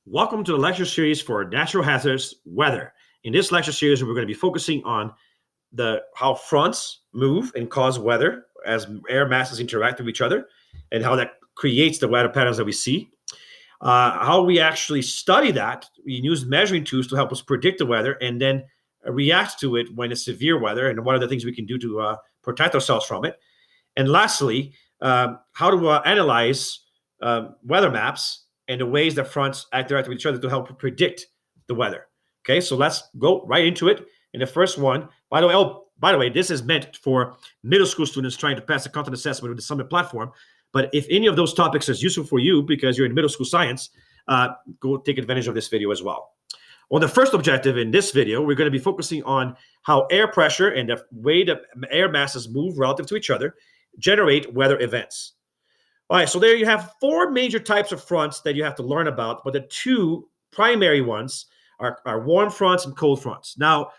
Welcome to the lecture series for natural hazards weather. In this lecture series, we're going to be focusing on how fronts move and cause weather as air masses interact with each other, and how that creates the weather patterns that we see. How we actually study that, we use measuring tools to help us predict the weather and then react to it when it's severe weather, and what are the things we can do to protect ourselves from it. And lastly, how to analyze weather maps and the ways that fronts interact with each other to help predict the weather. Okay, so let's go right into it. And the first one, by the way, this is meant for middle school students trying to pass the content assessment with the Summit platform. But if any of those topics is useful for you because you're in middle school science, go take advantage of this video as well. On the first objective in this video, we're going to be focusing on how air pressure and the way the air masses move relative to each other generate weather events. All right, so there you have four major types of fronts that you have to learn about, but the two primary ones are warm fronts and cold fronts. Now,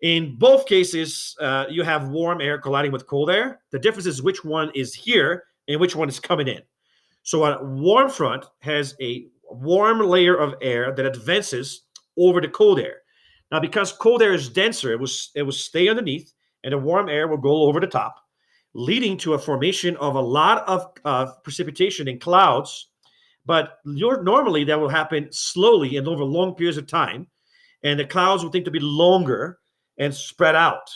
in both cases, you have warm air colliding with cold air. The difference is which one is here and which one is coming in. So a warm front has a warm layer of air that advances over the cold air. Now, because cold air is denser, it will stay underneath, and the warm air will go over the top, leading to a formation of a lot of precipitation in clouds. But normally that will happen slowly and over long periods of time, and the clouds will tend to be longer and spread out,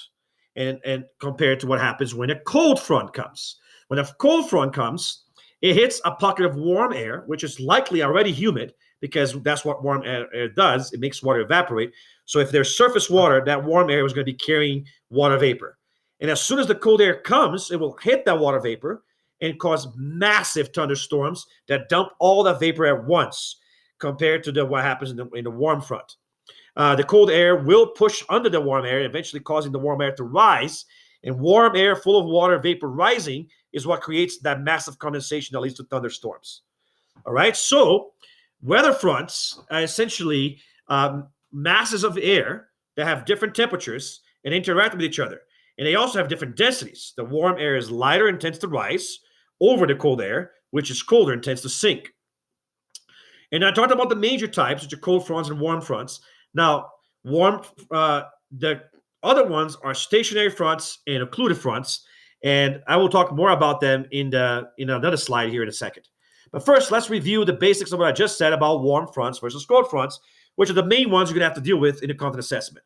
and compared to what happens when a cold front comes. When a cold front comes, it hits a pocket of warm air, which is likely already humid, because that's what warm air does. It makes water evaporate. So if there's surface water, that warm air is going to be carrying water vapor. And as soon as the cold air comes, it will hit that water vapor and cause massive thunderstorms that dump all that vapor at once, compared to what happens in the warm front. The cold air will push under the warm air, eventually causing the warm air to rise. And warm air full of water vapor rising is what creates that massive condensation that leads to thunderstorms. All right, so weather fronts are essentially masses of air that have different temperatures and interact with each other. And they also have different densities. The warm air is lighter and tends to rise over the cold air, which is colder and tends to sink. And I talked about the major types, which are cold fronts and warm fronts. Now, the other ones are stationary fronts and occluded fronts, and I will talk more about them in another slide here in a second. But first, let's review the basics of what I just said about warm fronts versus cold fronts, which are the main ones you're going to have to deal with in the content assessment.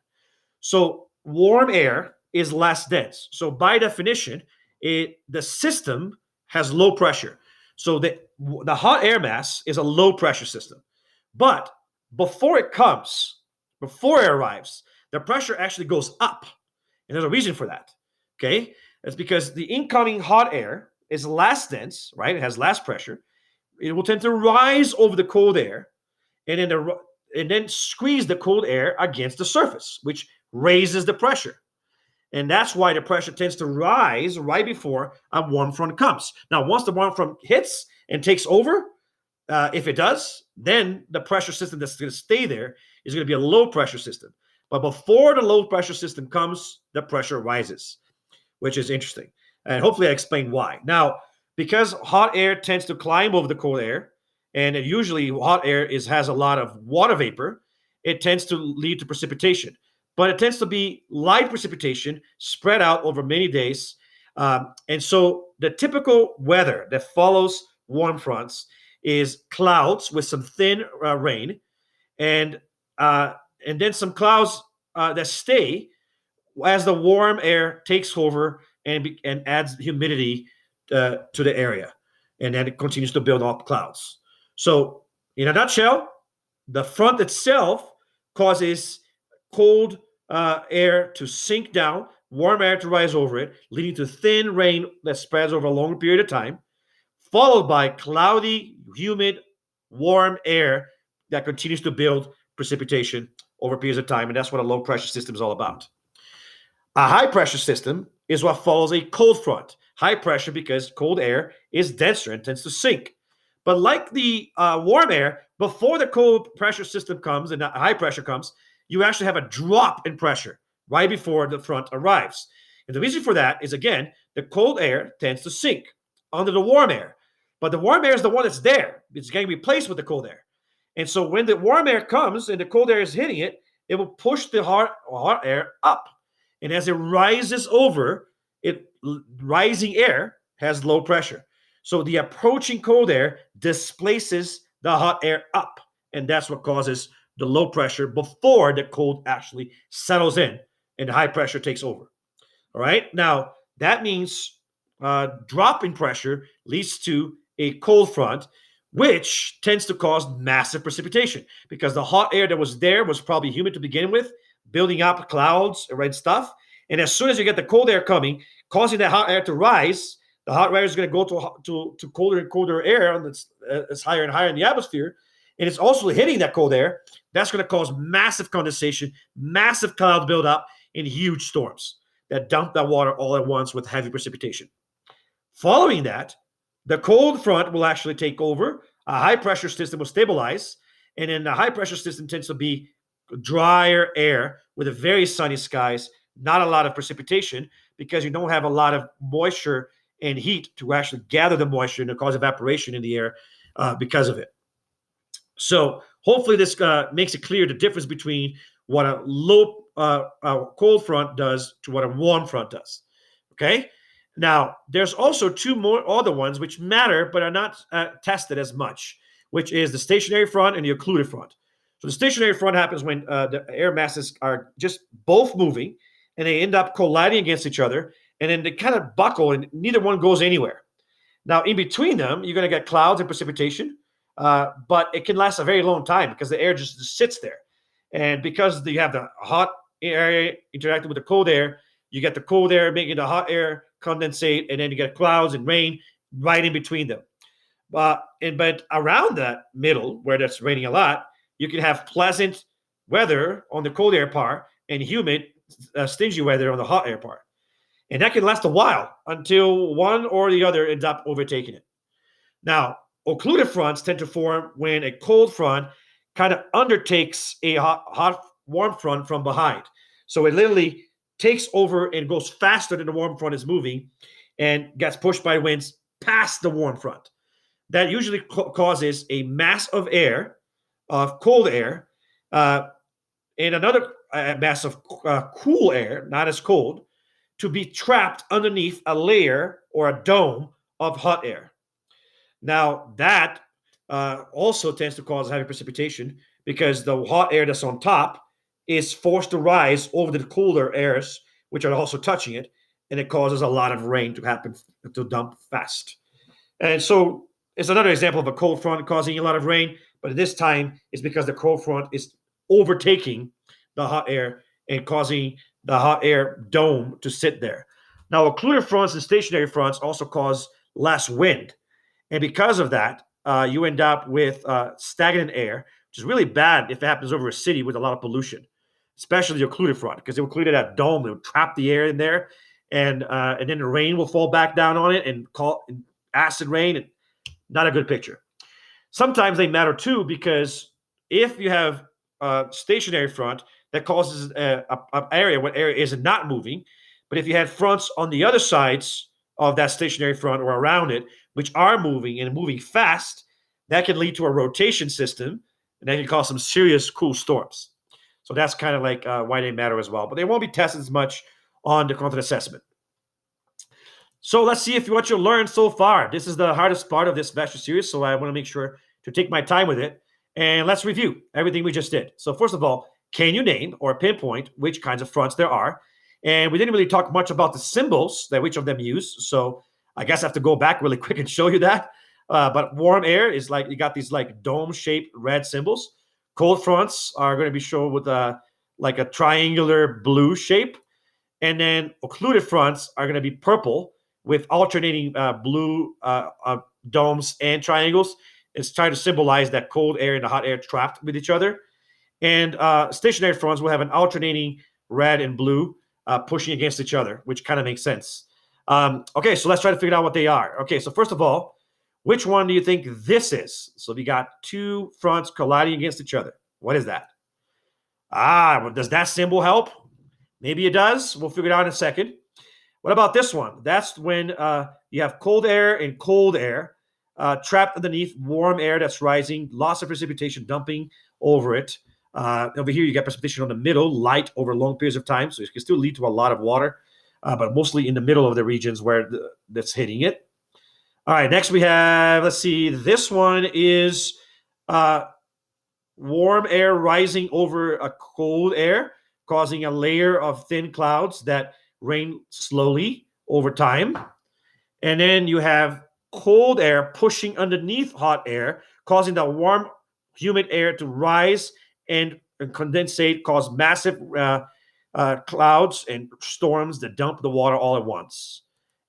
So warm air is less dense. So by definition, the system has low pressure. So the hot air mass is a low pressure system. But before it arrives, the pressure actually goes up. And there's a reason for that. Okay? That's because the incoming hot air is less dense, right? It has less pressure. It will tend to rise over the cold air and then squeeze the cold air against the surface, which raises the pressure. And that's why the pressure tends to rise right before a warm front comes. Now, once the warm front hits and takes over, if it does, then the pressure system that's going to stay there is going to be a low pressure system. But before the low pressure system comes, the pressure rises, which is interesting. And hopefully I explained why. Now, because hot air tends to climb over the cold air, and usually hot air has a lot of water vapor, it tends to lead to precipitation. But it tends to be light precipitation spread out over many days. And so the typical weather that follows warm fronts is clouds with some thin rain, and then some clouds that stay as the warm air takes over and adds humidity to the area. And then it continues to build up clouds. So in a nutshell, the front itself causes cold air to sink down, warm air to rise over it, leading to thin rain that spreads over a longer period of time, followed by cloudy, humid, warm air that continues to build precipitation over periods of time. And that's what a low pressure system is all about. A high pressure system is what follows a cold front. High pressure because cold air is denser and tends to sink. But like the warm air, before the cold pressure system comes and the high pressure comes, you actually have a drop in pressure right before the front arrives. And the reason for that is, again, the cold air tends to sink under the warm air. But the warm air is the one that's there. It's getting replaced with the cold air. And so when the warm air comes and the cold air is hitting it, it will push the hot air up. And as it rises over, rising air has low pressure. So the approaching cold air displaces the hot air up. And that's what causes the low pressure before the cold actually settles in and the high pressure takes over. All right. Now, that means drop in pressure leads to a cold front, which tends to cause massive precipitation because the hot air that was there was probably humid to begin with, building up clouds and red stuff. And as soon as you get the cold air coming, causing that hot air to rise, the hot air is going to go to colder and colder air, and it's higher and higher in the atmosphere. And it's also hitting that cold air. That's going to cause massive condensation, massive cloud buildup, and huge storms that dump that water all at once with heavy precipitation. Following that, the cold front will actually take over. A high pressure system will stabilize. And then the high pressure system tends to be drier air with a very sunny skies, not a lot of precipitation because you don't have a lot of moisture and heat to actually gather the moisture and cause evaporation in the air because of it. So hopefully this makes it clear the difference between what a low cold front does to what a warm front does. Okay. Now, there's also two more other ones which matter but are not tested as much, which is the stationary front and the occluded front. So the stationary front happens when the air masses are just both moving and they end up colliding against each other, and then they kind of buckle and neither one goes anywhere. Now, in between them, you're going to get clouds and precipitation, but it can last a very long time because the air just sits there. And because you have the hot air interacting with the cold air, you get the cold air making the hot air condensate, and then you get clouds and rain right in between them. But around that middle, where that's raining a lot, you can have pleasant weather on the cold air part and humid, stingy weather on the hot air part. And that can last a while until one or the other ends up overtaking it. Now, occluded fronts tend to form when a cold front kind of undertakes a hot warm front from behind. So it literally takes over and goes faster than the warm front is moving and gets pushed by winds past the warm front. That usually causes a mass of air, of cold air, and another mass of cool air, not as cold, to be trapped underneath a layer or a dome of hot air. Now, that also tends to cause heavy precipitation because the hot air that's on top is forced to rise over the cooler airs, which are also touching it, and it causes a lot of rain to happen, to dump fast. And so it's another example of a cold front causing a lot of rain, but this time it's because the cold front is overtaking the hot air and causing the hot air dome to sit there. Now, occluded fronts and stationary fronts also cause less wind. And because of that, you end up with stagnant air, which is really bad if it happens over a city with a lot of pollution, especially the occluded front, because it will occluded that dome, it will trap the air in there, and then the rain will fall back down on it and call acid rain. And not a good picture. Sometimes they matter too, because if you have a stationary front that causes an area where air is not moving, but if you had fronts on the other sides of that stationary front or around it, which are moving and moving fast, that can lead to a rotation system, and that can cause some serious cool storms. So that's kind of like why they matter as well. But they won't be tested as much on the content assessment. So let's see if what you learned so far. This is the hardest part of this lecture series, so I want to make sure to take my time with it. And let's review everything we just did. So first of all, can you name or pinpoint which kinds of fronts there are? And we didn't really talk much about the symbols that which of them use. So I guess I have to go back really quick and show you that. But warm air is like, you got these like dome-shaped red symbols. Cold fronts are going to be shown with like a triangular blue shape. And then occluded fronts are going to be purple with alternating blue domes and triangles. It's trying to symbolize that cold air and the hot air trapped with each other. And stationary fronts will have an alternating red and blue pushing against each other, which kind of makes sense. Okay, so let's try to figure out what they are. Okay, so first of all, which one do you think this is? So we got two fronts colliding against each other. What is that? Well, does that symbol help? Maybe it does. We'll figure it out in a second. What about this one? That's when you have cold air and cold air trapped underneath warm air that's rising, lots of precipitation dumping over it. Over here, you get precipitation on the middle, light over long periods of time, so it can still lead to a lot of water, but mostly in the middle of the regions where that's hitting it. All right, next we have, let's see, this one is warm air rising over a cold air, causing a layer of thin clouds that rain slowly over time. And then you have cold air pushing underneath hot air, causing the warm, humid air to rise and condensate, cause massive clouds and storms that dump the water all at once.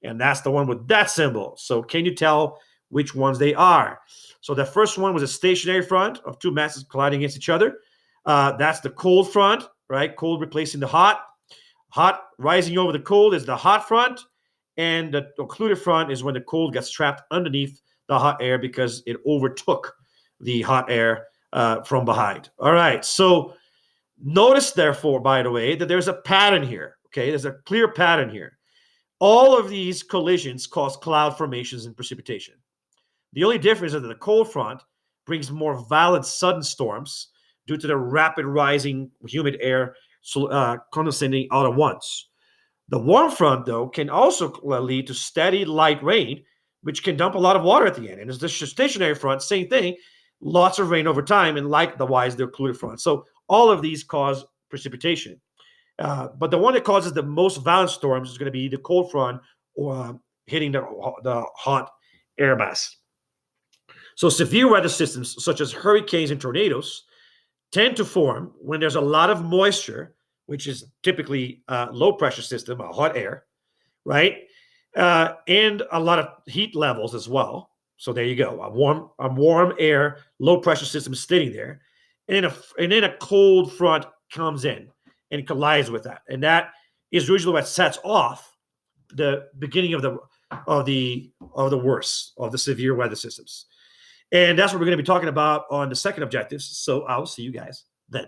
And that's the one with that symbol. So can you tell which ones they are? So the first one was a stationary front of two masses colliding against each other. That's the cold front, right? Cold replacing the hot. Hot rising over the cold is the hot front. And the occluded front is when the cold gets trapped underneath the hot air because it overtook the hot air from behind. All right. So notice, therefore, by the way, that there's a pattern here. Okay. There's a clear pattern here. All of these collisions cause cloud formations and precipitation. The only difference is that the cold front brings more violent sudden storms due to the rapid rising humid air condensing out at once. The warm front, though, can also lead to steady light rain, which can dump a lot of water at the end. And as the stationary front, same thing, lots of rain over time, and likewise the occluded front. So all of these cause precipitation. But the one that causes the most violent storms is going to be the cold front or hitting the hot air mass. So severe weather systems such as hurricanes and tornadoes tend to form when there's a lot of moisture, which is typically a low pressure system, a hot air, right? And a lot of heat levels as well. So there you go, a warm air, low pressure system sitting there, and then a cold front comes in and collides with that, and that is usually what sets off the beginning of the worst of the severe weather systems. And that's what we're going to be talking about on the second objectives. So I'll see you guys then.